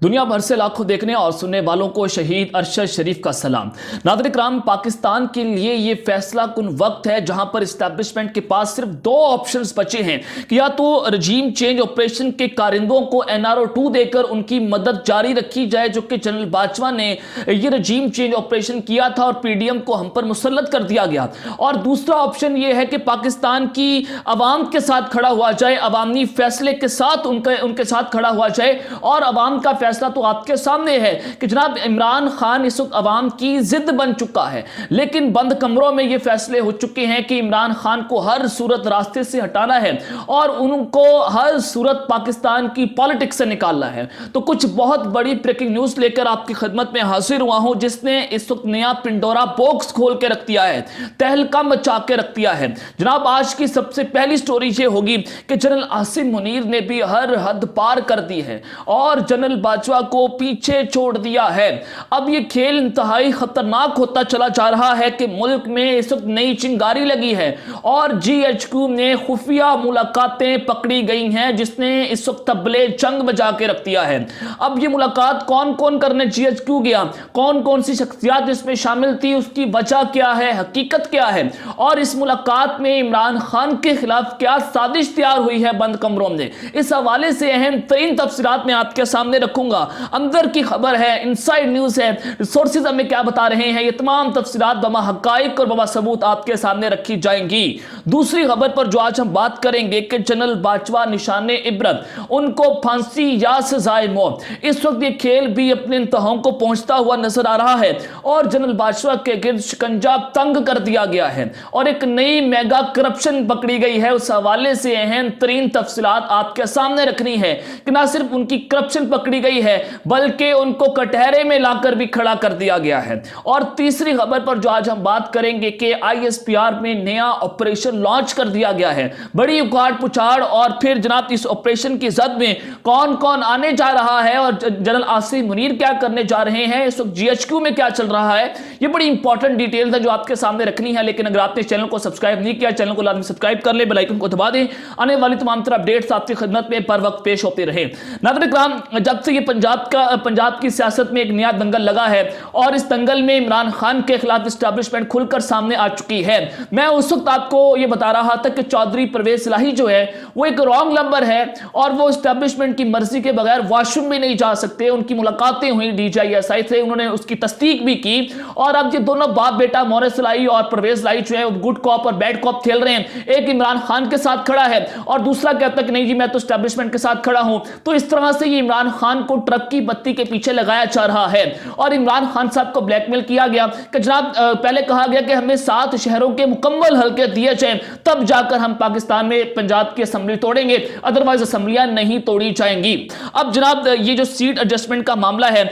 दुनिया भर से लाखों देखने और सुनने वालों को शहीद अरशद शरीफ का सलाम। नाज़रीन इकराम, पाकिस्तान के लिए ये फैसला कुन वक्त है जहां पर इस्टेब्लिशमेंट के पास सिर्फ दो ऑप्शंस बचे हैं कि या तो रजीम चेंज ऑपरेशन के कारिंदों को NRO 2 देकर उनकी मदद जारी रखी जाए, जो कि जनरल बाजवा ने ये रजीम चेंज ऑपरेशन किया था और PDM को हम पर मुसल्लत कर दिया गया, और दूसरा ऑप्शन ये है कि पाकिस्तान की अवाम के साथ खड़ा हुआ जाए, अवामी फैसले के साथ उनके साथ खड़ा हुआ जाए। और अवाम का फैसला तो आपके सामने है कि जनाब इमरान खान इस वक्त अवाम की जिद बन चुका है, लेकिन बंद कमरों में ये फैसले हो चुके हैं कि इमरान खान को हर सूरत रास्ते से हटाना है और उनको हर सूरत पाकिस्तान की पॉलिटिक्स से निकालना है। तो कुछ बहुत बड़ी ब्रेकिंग न्यूज लेकर आपकी खिदमत में हाजिर हुआ हूं, जिसने इस वक्त नया पिंडोरा बॉक्स खोल के रख दिया है, तहलका मचा के रख दिया है। जनाब आज की सबसे पहली स्टोरी ये होगी कि जनरल आसिम मुनीर ने भी हर हद पार कर दी है और जनरल बाजवा को पीछे छोड़ दिया है। अब यह खेल इंतहाई खतरनाक होता चला जा रहा है कि मुल्क में इस वक्त नई चिंगारी लगी है और GHQ में खुफिया मुलाकातें पकड़ी गई हैं, जिसने इस वक्त तबले जंग बजा के रख दिया है। अब यह मुलाकात कौन कौन करने GHQ गया, कौन कौन सी शख्सियत इसमें शामिल थी, उसकी वजह क्या है, हकीकत क्या है, और इस मुलाकात में इमरान खान के खिलाफ क्या साजिश तैयार हुई है बंद कमरों में, इस हवाले से अहम तरीन तफसीलात मैं आपके सामने रखूंगा। अंदर की खबर है, इनसाइड न्यूज है, सोर्सेज हमें क्या बता रहे हैं, ये तमाम तफसीलात बमा हकाइक और बमा सबूत आपके सामने रखी जाएंगी। दूसरी खबर पर जो आज हम बात करेंगे कि जनरल बाजवा निशाने इबरत, उनको फांसी या सजाए मौत। इस वक्त ये खेल भी अपने इंतहाओं को पहुंचता हुआ नजर आ रहा है और जनरल बाजवा के गिर्द शिकंजा तंग कर दिया गया है और एक नई मेगा करप्शन पकड़ी गई है। उस हवाले से अहम तरीन तफसीलात आपके सामने रखनी है कि ना सिर्फ उनकी करप्शन पकड़ी गई है बल्कि उनको कटहरे में लाकर भी खड़ा कर दिया गया है। और तीसरी खबर पर जो आज हम बात करेंगे कि ISPR में नया ऑपरेशन लॉन्च कर दिया गया है, बड़ी उखाड़ पुछाड़, और फिर जनाब इस ऑपरेशन की जद में कौन कौन आने जा रहा है और जनरल आसिम मुनीर क्या करने जा रहे हैं, इस वक्त GHQ में क्या चल रहा है, ये बड़ी इंपॉर्टेंट डिटेल है जो आपके सामने रखनी है। लेकिन अगर आपने चैनल को सब्सक्राइब नहीं किया, चैनल को लाजमी सब्सक्राइब कर ले, बेल आइकन को दबा दें, आने वाली तमाम तरह अपडेट्स आपकी खिदमत में पर वक्त पेश होते रहे। नाज़रीन इकराम, जब से ये पंजाब की सियासत में एक नया दंगल लगा है और इस दंगल में इमरान खान के खिलाफ इस्टेब्लिशमेंट खुलकर सामने आ चुकी है। मैं उस वक्त आपको यह बता रहा था कि चौधरी परवेज इलाही जो है वो एक रॉन्ग नंबर है और वो इस्टेब्लिशमेंट की मर्जी के बगैर वॉशरूम भी नहीं जा सकते। उनकी मुलाकातें हुई DJSI से, उन्होंने उसकी तस्दीक भी की, और अब ये दोनों बाप बेटा मोरिस इलाही और परवेज इलाही जो है गुड कॉप और बैड कॉप खेल रहे हैं। एक इमरान खान के साथ खड़ा है और दूसरा कहता है कि नहीं जी मैं तो इस्टेब्लिशमेंट के साथ खड़ा हूं। तो इस तरह से ये इमरान खान को ट्रक की बत्ती के पीछे लगाया जा रहा है और इमरान खान साहब को ब्लैकमेल किया गया कि जनाब पहले कहा गया कि हमें 7 शहरों के मुकम्मल हल्के दिए जाएं, तब जाकर हम पाकिस्तान में पंजाब की असेंबली तोड़ेंगे, अदरवाइज असेंबलियां नहीं तोड़ी जाएंगी। अब जनाब ये जो सीट एडजस्टमेंट का मामला है,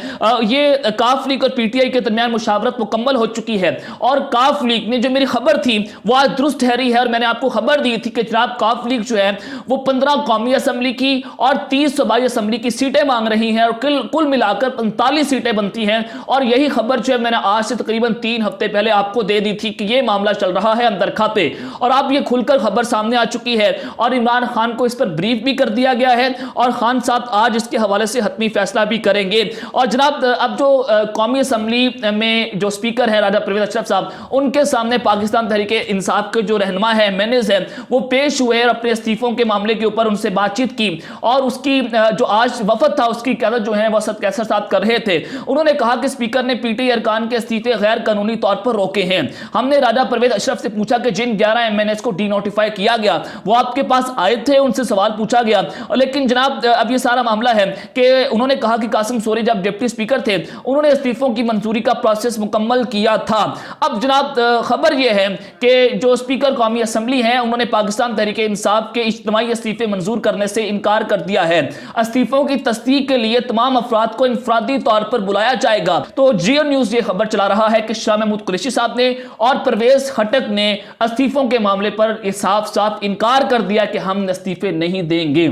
ये काफ लीग और PTI के दरमियान मुशावरत मुकम्मल हो चुकी है और काफ लीग ने जो मेरी खबर थी वो आज दुरुस्त ठहरी है। और मैंने आपको खबर दी थी कि जनाब काफ लीग जो है वो 15 कौमी असेंबली की और 30 सूबाई असेंबली की सीटें मांग रही है और कुल मिलाकर 45 सीटें बनती हैं। और यही खबर जो है मैंने आज से तकरीबन 3 हफ्ते पहले आपको दे दी थी कि यह मामला चल रहा है अंदर खाते, और अब यह खुलकर खबर सामने आ चुकी है और इमरान खान को इस पर ब्रीफ भी कर दिया गया है और खान साहब आज इसके हवाले से हतमी फैसला भी करेंगे। और जनाब अब जो कौमी असेंबली में जो स्पीकर है राजा परवेज अशरफ साहब, उनके सामने पाकिस्तान तहरीके इंसाफ के जो रहनुमा है मैनेज है वो पेश हुए और अपने इस्तीफों के मामले के ऊपर उनसे बातचीत की और उसकी जो आज वफद था उसकी क्यादत जो है वसत कैसर साहब कर रहे थे। उन्होंने कहा कि स्पीकर ने PTI अरकान के इस्तीफे गैर कानूनी तौर पर रोके हैं। हमने राजा परवेज अशरफ से पूछा कि जिन 11 MNAs को डीनोटिफाई किया गया वो आपके पास आए थे, उनसे सवाल पूछा गया, लेकिन जनाब अब ये सारा मामला है कि उन्होंने कहा कि कासिम सोरी जब डिप्टी स्पीकर थे उन्होंने इस्तीफों की मंजूरी का प्रोसेस मुकम्मल किया था। अब जनाब खबर यह है कि जो स्पीकर कौमी असेंबली है उन्होंने पाकिस्तान तहरीके इंसाफ के इज्तिमाई इस्तीफे मंजूर करने से इनकार कर दिया है। इस्तीफों की तस्दीक के लिए तमाम अफराद को इंफरादी तौर पर बुलाया जाएगा। तो जियो न्यूज ये खबर चला रहा है कि शाह महमूद कुरैशी साहब ने और परवेज खटक ने इस्तीफों के मामले पर साफ साफ इनकार कर दिया कि हम इस्तीफे नहीं देंगे।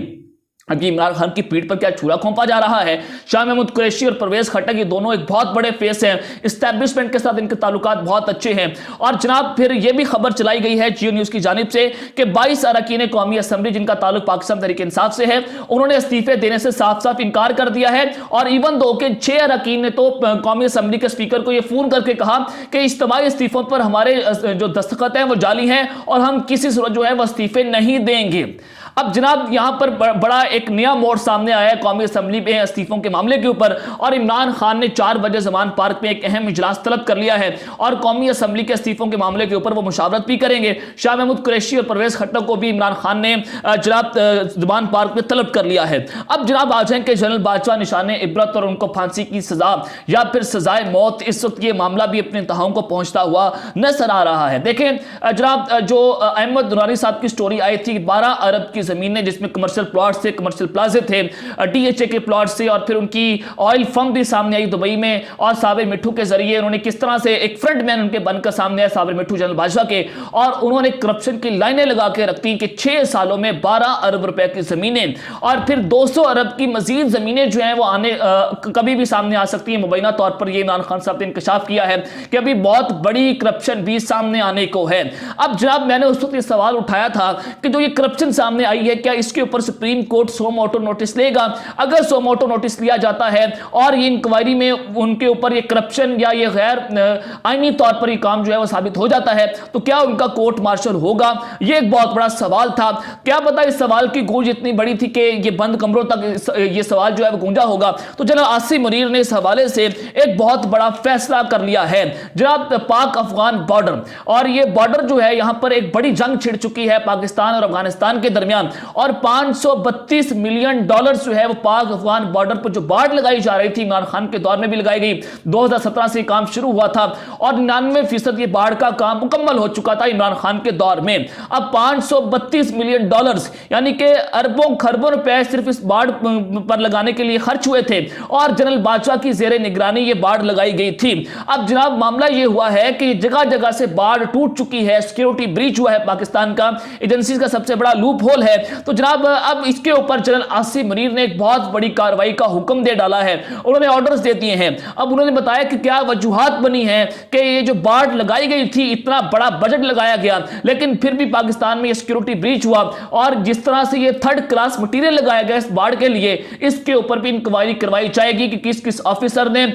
अभी इमरान खान की पीठ पर क्या छुरा खोपा जा रहा है। शाह महमूद कुरैशी और परवेज खट्टक ये दोनों एक बहुत बड़े फेस हैं, इस्टेब्लिशमेंट के साथ इनके ताल्लुकात बहुत अच्छे हैं। और जनाब फिर यह भी खबर चलाई गई है जियो न्यूज की जानिब से कि 22 अरकान कौमी असम्बली जिनका ताल्लुक पाकिस्तान तहरीक इंसाफ से है, उन्होंने इस्तीफे देने से साफ साफ इनकार कर दिया है। और इवन दो के 6 अरकान ने तो कौमी असम्बली के स्पीकर को यह फोन करके कहा कि इज्तिमाई इस्तीफों पर हमारे जो दस्तखत हैं वो जाली हैं और हम किसी सूरत जो है वो इस्तीफे नहीं देंगे। अब जनाब यहां पर बड़ा एक नया मोड़ सामने आया है कौमी असम्बली में इस्तीफों के मामले के ऊपर, और इमरान खान ने 4 बजे जमान पार्क में एक अहम इजलास तलब कर लिया है और कौमी असम्बली के इस्तीफों के मामले के ऊपर वो मुशावरत भी करेंगे। शाह महमूद कुरैशी और परवेज खट्टक को भी इमरान खान ने जनाब जमान पार्क में तलब कर लिया है। अब जनाब आ जाएं कि जनरल बाजवा निशाने इबरत और उनको फांसी की सजा या फिर सजाए मौत, इस वक्त ये मामला भी अपने इंतहाओं को पहुंचता हुआ नजर आ रहा है। देखें जनाब जो अहमद दुरानी साहब की स्टोरी आई थी, 12 अरब की जमीन जिसमें कमर्शियल प्लॉट थे, कमर्शियल प्लाजे थे, डीएचए के प्लॉट से, और फिर उनकी ऑयल फर्म भी सामने आई दुबई में, और साबिर मिट्ठू के जरिए उन्होंने किस तरह से एक फ्रंटमैन उनके बनकर सामने आया साबिर मिट्ठू जनरल बाजवा के, और उन्होंने करप्शन की लाइनें लगा के रखती कि 6 सालों में 12 अरब रुपए की जमीनें और फिर 200 अरब की मजीद जमीनें जो हैं वो आने कभी भी सामने आ सकती है। मुबैना तौर पर ये इमरान खान साहब ने इंकशाफ किया है कि अभी बहुत बड़ी करप्शन भी सामने आने को है। अब जनाब मैंने उस वक्त ये सवाल उठाया था कि जो ये करप्शन सामने आई है, क्या इसके ऊपर सुप्रीम कोर्ट सो मोटो नोटिस लेगा? अगर सो मोटो नोटिस लिया जाता है और ये इंक्वायरी में उनके ऊपर ये करप्शन या ये गैर आईनी तौर पर ये काम जो है वो साबित हो जाता है, तो क्या उनका कोर्ट मार्शल होगा? ये एक बहुत बड़ा सवाल था। क्या पता इस सवाल की गूंज इतनी बड़ी थी कि ये बंद कमरों तक ये सवाल जो है वो गूंजा होगा। तो जनाब आसिम मुनीर ने इस हवाले से एक बहुत बड़ा फैसला कर लिया है। जनाब पाक अफगान बॉर्डर, और ये बॉर्डर जो है यहां पर एक बड़ी जंग छिड़ चुकी है पाकिस्तान और अफगानिस्तान के दरमियान, और 532 मिलियन डॉलर जो है वो पाक अफगान बॉर्डर पर जो बाड़ लगाई जा रही थी, इमरान खान के दौर में भी लगाई गई, 2017 से काम शुरू हुआ था और 99% ये बाढ़ का काम मुकम्मल हो चुका था इमरान खान के दौर में। अब 532 मिलियन डॉलर यानी कि अरबों खरबों रुपए सिर्फ इस बाढ़ पर लगाने के लिए खर्च हुए थे, और जनरल बाजवा की जेर निगरानी ये बाढ़ लगाई गई थी। अब जनाब मामला ये हुआ है कि जगह जगह से बाढ़ टूट चुकी है, सिक्योरिटी ब्रीच हुआ है, पाकिस्तान का एजेंसीज का सबसे बड़ा लूप होल है। तो जनाब अब इसके ऊपर जनरल आसिम मुनीर ने एक बहुत बड़ी कार्रवाई का हुक्म दे डाला है, उन्होंने ऑर्डर्स दे दिए हैं। अब उन्होंने बताया कि क्या वजूहात बनी है कि ये जो बाढ़ लगाई गई थी, इतना बड़ा बजट लगाया गया, लेकिन फिर भी पाकिस्तान में ये सिक्योरिटी ब्रीच हुआ, और जिस तरह से ये 3rd क्लास मटीरियल लगाया गया इस बाढ़ के लिए, इसके ऊपर भी इंक्वायरी करवाई जाएगी कि किस किस ऑफिसर ने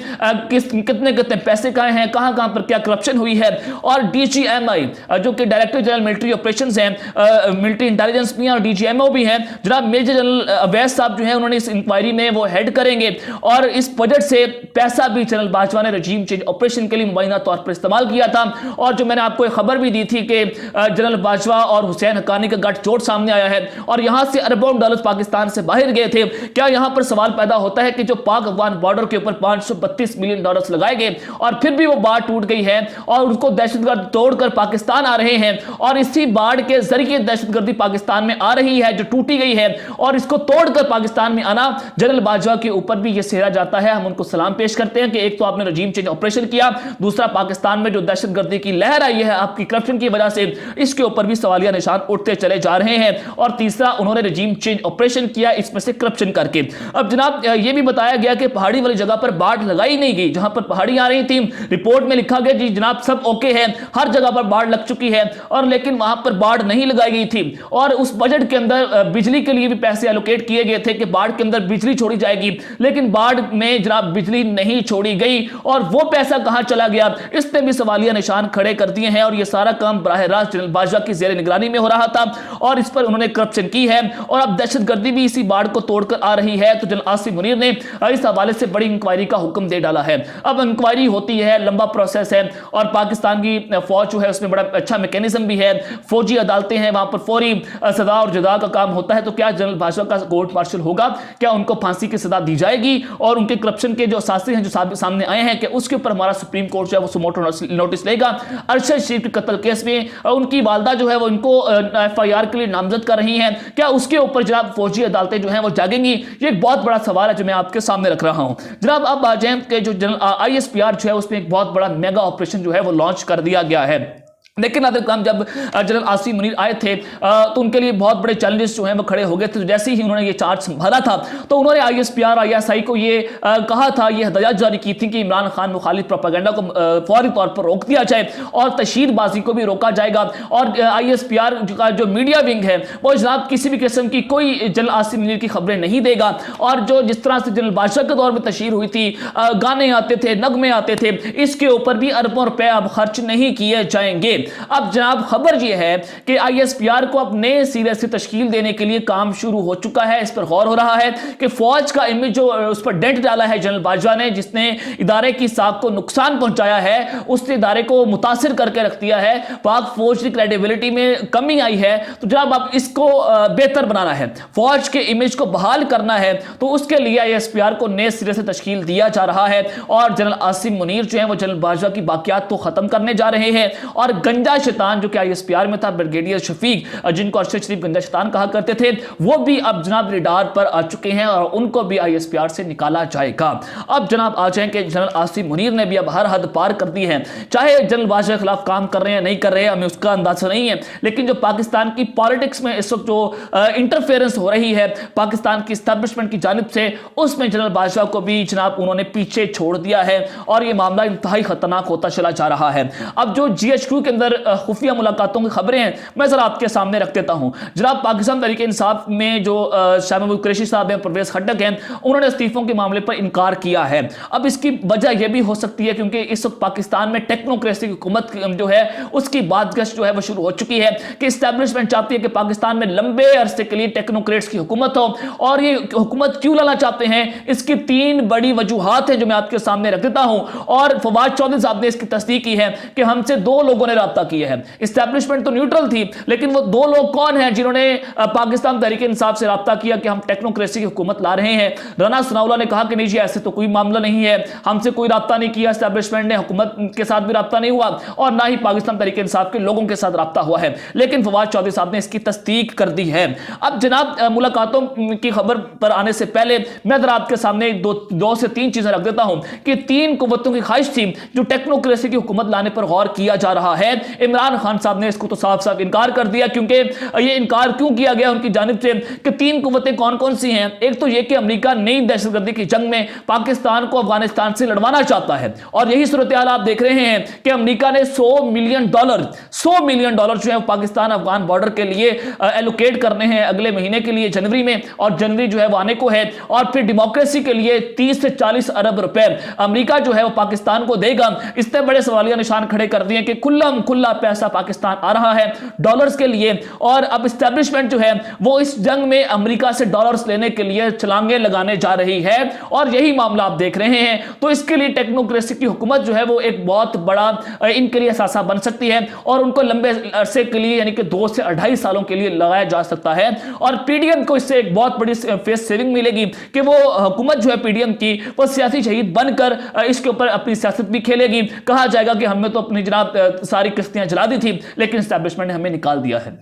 कितने कितने पैसे खाए हैं, कहां कहां पर क्या करप्शन हुई है। और डीजीएमआई जो कि डायरेक्टर जनरल मिलिट्री ऑपरेशंस हैं, मिलिट्री इंटेलिजेंस भी और डीजीएमओ भी हैं, जनाब मेजर जनरल अवैस साहब जो है उन्होंने इस इंक्वायरी में वो हेड करेंगे, और इस बजट से पैसा भी जनरल बाजवा ने रजीम चेंज ऑपरेशन के लिए मुबैना तौर पर इस्तेमाल किया था। और जो मैंने आपको एक खबर भी दी थी कि जनरल बाजवा और हुसैन हक्कानी का गठजोड़ सामने आया है और यहां से अरबों डॉलर पाकिस्तान से बाहर गए थे। क्या यहां पर सवाल पैदा होता है कि जो पाक अफगान बॉर्डर के ऊपर 532 मिलियन डॉलर लगाए गए और फिर भी वो बाढ़ टूट गई है और उसको दहशतगर्द तोड़कर पाकिस्तान आ रहे हैं, और इसी बाढ़ के जरिए दहशतगर्दी पाकिस्तान में आ रही है जो टूटी गई है, और इसको तोड़कर पाकिस्तान में आना जनरल बाजवा के ऊपर भी ये सेहरा जाता है। हम उनको सलाम पेश करते हैं कि एक तो आपने रजीम चेंज ऑपरेशन किया, दूसरा पाकिस्तान में जो दहशतगर्दी की लहर आई है आपकी करप्शन की वजह से, इसके ऊपर भी सवालिया निशान उठते चले जा रहे हैं, और तीसरा उन्होंने रजीम चेंज ऑपरेशन किया इसमें से करप्शन करके। अब जनाब ये भी बताया गया कि पहाड़ी वाली जगह पर बाढ़ लगाई नहीं गई, जहां पर पहाड़ी आ रही थी रिपोर्ट में लिखा गया जी जनाब सब ओके है, हर जगह पर बाढ़ लग चुकी है, और लेकिन वहां पर बाढ़ नहीं लगाई गई थी। और उस बजट के अंदर बिजली के लिए भी पैसे एलोकेट किए गए थे कि बाढ़ के अंदर बिजली छोड़ी जाएगी, लेकिन बाढ़ में जनाब बिजली नहीं छोड़ी गई, और वो पैसा कहां चला गया, इसने भी सवालिया निशान खड़े कर दिए हैं। और ये सारा काम बराह रास्त जनरल बाजवा की जेर निगरानी में हो रहा था, और इस पर उन्होंने करप्शन की है, और अब दहशतगर्दी भी इसी बाढ़ को तोड़कर आ रही है। तो जनरल आसिम मुनीर ने इस हवाले से बड़ी इंक्वायरी का हुक्म दे डाला है। अब इंक्वायरी होती है, लंबा प्रोसेस है, और पाकिस्तान की फौज जो है उसमें बड़ा अच्छा मैकेनिज्म भी है, फौजी अदालतें हैं, वहां पर फौरी सजा और जदा का काम होता है। तो क्या जनरल बाजवा का कोर्ट मार्शल होगा, क्या उनको फांसी की सजा दी जाएगी, और उनके करप्शन के जो असासे हैं जो सामने आए हैं कि उसके ऊपर हमारा सुप्रीम कोर्ट जो है वो सुमोटो नोटिस लेगा। अरशद शरीफ के कत्ल केस में उनकी वालदा जो है वो इनको एफआईआर के लिए नामजद कर रही हैं, क्या उसके ऊपर जनाब फौजी अदालतें जो हैं वो जागेंगी? ये एक बहुत बड़ा सवाल है जो मैं आपके सामने रख रहा हूं। जनाब अब आ जाएं कि जो आईएसपीआर जो है उसमें एक बहुत बड़ा मेगा ऑपरेशन जो है वो लॉन्च कर दिया गया है। लेकिन नादिर इकराम जब जनरल आसिम मुनीर आए थे तो उनके लिए बहुत बड़े चैलेंजेस जो हैं वो खड़े हो गए थे। तो जैसे ही उन्होंने ये चार्ज संभाला था तो उन्होंने ISPR ISI को ये कहा था, ये हदायत जारी की थी कि इमरान खान मुखालिफ प्रोपेगेंडा को फौरी तौर पर रोक दिया जाए और तशहीदबाजी को भी रोका जाएगा। और ISPR का जो मीडिया विंग है वो जनाब किसी भी किस्म की कोई जनरल आसिम मुनीर की खबरें नहीं देगा। और जो जिस तरह से जनरल बादशाह के दौर में तशहीर हुई थी, गाने आते थे, नगमे आते थे, इसके ऊपर भी अरबों रुपए अब खर्च नहीं किए जाएंगे। अब जनाब खबर यह है कि ISPR को अब नए सिरे से तश्कील देने के लिए काम शुरू हो चुका है। इस पर गौर हो रहा है कि फौज का इमेज जो उस पर डेंट डाला है जनरल बाजवा ने, जिसने इदारे की साख को नुकसान पहुंचाया है, उसने इदारे को मुतासिर करके रख दिया है, पाक फौज की क्रेडिबिलिटी में कमी आई है। तो जनाब अब इसको बेहतर बनाना है, फौज के इमेज को बहाल करना है, तो उसके लिए ISPR को नए सिरे से तश्कील दिया जा रहा है। और जनरल आसिम मुनीर जो है वो जनरल बाजवा की बाकियात को खत्म करने जा रहे हैं। और गंजा शैतान जो कि ISPR में था, ब्रिगेडियर शफीक, जिनको अरशद शरीफ गंजा शैतान कहा करते थे, वो भी अब जनाब रिडार पर आ चुके हैं और उनको भी ISPR से निकाला जाएगा। अब जनाब आ जाए कि जनरल आसिम मुनीर ने भी अब हर हद पार कर दी है। चाहे जनरल बादशाह के खिलाफ काम कर रहे हैं नहीं कर रहे हैं हमें उसका अंदाजा नहीं है, लेकिन जो पाकिस्तान की पॉलिटिक्स में इस वक्त जो इंटरफेरेंस हो रही है पाकिस्तान की एस्टैब्लिशमेंट की जानिब से, उसमें जनरल बादशाह को भी जनाब उन्होंने पीछे छोड़ दिया है और यह मामला इंतहाई खतरनाक होता चला जा रहा है। अब जो GHQ के अंदर खुफिया मुलाकातों की खबरें हैं मैं जरा आपके सामने रख देता हूं। जनाब पाकिस्तान तहरीक इंसाफ में जो शाह महमूद कुरैशी साहब हैं, परवेज खट्टक हैं, उन्होंने इस्तीफों के मामले पर इनकार किया है। अब इसकी वजह यह भी हो सकती है क्योंकि इस वक्त पाकिस्तान में टेक्नोक्रेसी की हुकूमत जो है उसकी बातगश जो है वो शुरू हो चुकी है कि इस्टेब्लिशमेंट चाहती है कि पाकिस्तान में लंबे अरसे के लिए टेक्नोक्रेट्स की हुकूमत हो। और ये हुकूमत क्यों लाना चाहते हैं, इसकी 3 बड़ी वजूहात हैं जो मैं आपके सामने रख देता हूं। और फवाद चौधरी साहब ने इसकी तस्दीक की है कि हमसे 2 लोगों ने राब्ता किया है। इस्टेब्लिशमेंट तो न्यूट्रल थी, लेकिन वो 2 लोग कौन हैं जिन्होंने पाकिस्तान तहरीक इंसाफ से राब्ता किया कि हम टेक्नोक्रेसी की हुकूमत ला रहे हैं। राना सनाउल्लाह ने कहा कि नहीं जी ऐसे तो कोई मामला नहीं है, हमसे कोई राब्ता नहीं किया, इस्टेब्लिशमेंट ने हुकूमत के साथ भी राब्ता नहीं हुआ और ना ही पाकिस्तान तहरीक इंसाफ के लोगों के साथ राब्ता हुआ है। लेकिन फवाद चौधरी साहब ने इसकी तस्दीक कर दी है। अब जनाब मुलाकातों की खबर पर आने से पहले मैं जरा आपके सामने 2 से 3 चीजें रख देता हूं कि 3 कुव्वतों की ख्वाहिश थी जो टेक्नोक्रेसी की हुकूमत लाने पर गौर किया जा रहा है। इमरान खान साहब ने इसको तो साफ साफ इनकार कर दिया। क्योंकि ये इनकार क्यों किया गया उनकी जानिब से कि 3 कुव्वतें कौन कौन सी हैं। एक तो यह कि अमेरिका नई दहशतगर्दी की जंग में पाकिस्तान को अफगानिस्तान से लड़वाना चाहता है और यही सूरत हाल आप देख रहे हैं कि अमेरिका ने $100 मिलियन जो है पाकिस्तान अफगान बॉर्डर के लिए एलोकेट करने हैं अगले महीने के लिए, जनवरी में, और जनवरी जो है वो आने को है। और फिर डेमोक्रेसी के लिए 30 से 40 अरब रुपए अमेरिका जो है वो पाकिस्तान को देगा। इतने बड़े सवालिया निशान खड़े कर दिए कि खुला पैसा पाकिस्तान आ रहा है डॉलर्स के लिए। और अब इस्टेब्लिशमेंट जो है वो इस जंग में अमेरिका से डॉलर्स लेने के लिए छलांगे लगाने जा रही है और यही मामला आप देख रहे हैं। तो इसके लिए टेक्नोक्रेसी की हुकूमत जो है वो एक बहुत बड़ा इनके लिए असासा बन सकती है और उनको लंबे अरसे के लिए यानी कि 2 से 2.5 सालों के लिए लगाया जा सकता है। और PDM को इससे एक बहुत बड़ी फेस सेविंग मिलेगी कि वो हुकूमत जो है PDM की वो सियासी शहीद बनकर इसके ऊपर अपनी सियासत भी खेलेगी। कहा जाएगा कि हमने तो अपनी जनाब सारी किस्तियां जला दी थी लेकिन एस्टैब्लिशमेंट ने हमें निकाल दिया है।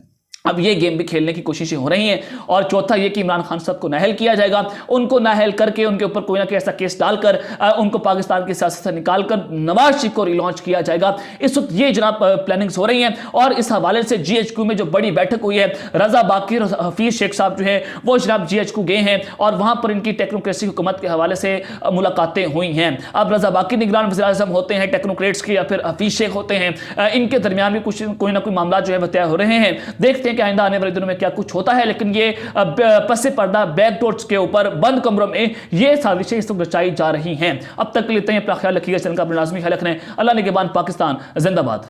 अब ये गेम भी खेलने की कोशिशें हो रही हैं। और चौथा ये कि इमरान खान साहब को नाअहल किया जाएगा, उनको नाअहल करके उनके ऊपर कोई ना कोई ऐसा केस डालकर उनको पाकिस्तान की सियासत से निकालकर नवाज शरीफ को रिलॉन्च किया जाएगा। इस वक्त ये जनाब प्लानिंग्स हो रही हैं। और इस हवाले से GHQ में जो बड़ी बैठक हुई है, रजा बाकी और हफीज शेख साहब जो है वो जनाब GHQ गए हैं और वहां पर इनकी टेक्नोक्रेसी हुकूमत के हवाले से मुलाकातें हुई हैं। अब रजा बाकी निगरान वज़ीर आज़म होते हैं टेक्नोक्रेट्स के या फिर हफीज शेख होते हैं, इनके दरमियान भी कोई ना कोई मामला जो है वो तय हो रहे हैं। देखते हैं कि आइंदा आने वाले दिनों में क्या कुछ होता है। लेकिन ये पसे पर्दा बैकडोर्स के ऊपर बंद कमरों में ये साजिशें इस वक्त रचाई जा रही हैं। अब तक के लिए इतना ही, अपना ख्याल रखिएगा, चैनल का अपना लाजमी ख्याल रखना है। अल्लाह निगहबान, पाकिस्तान जिंदाबाद।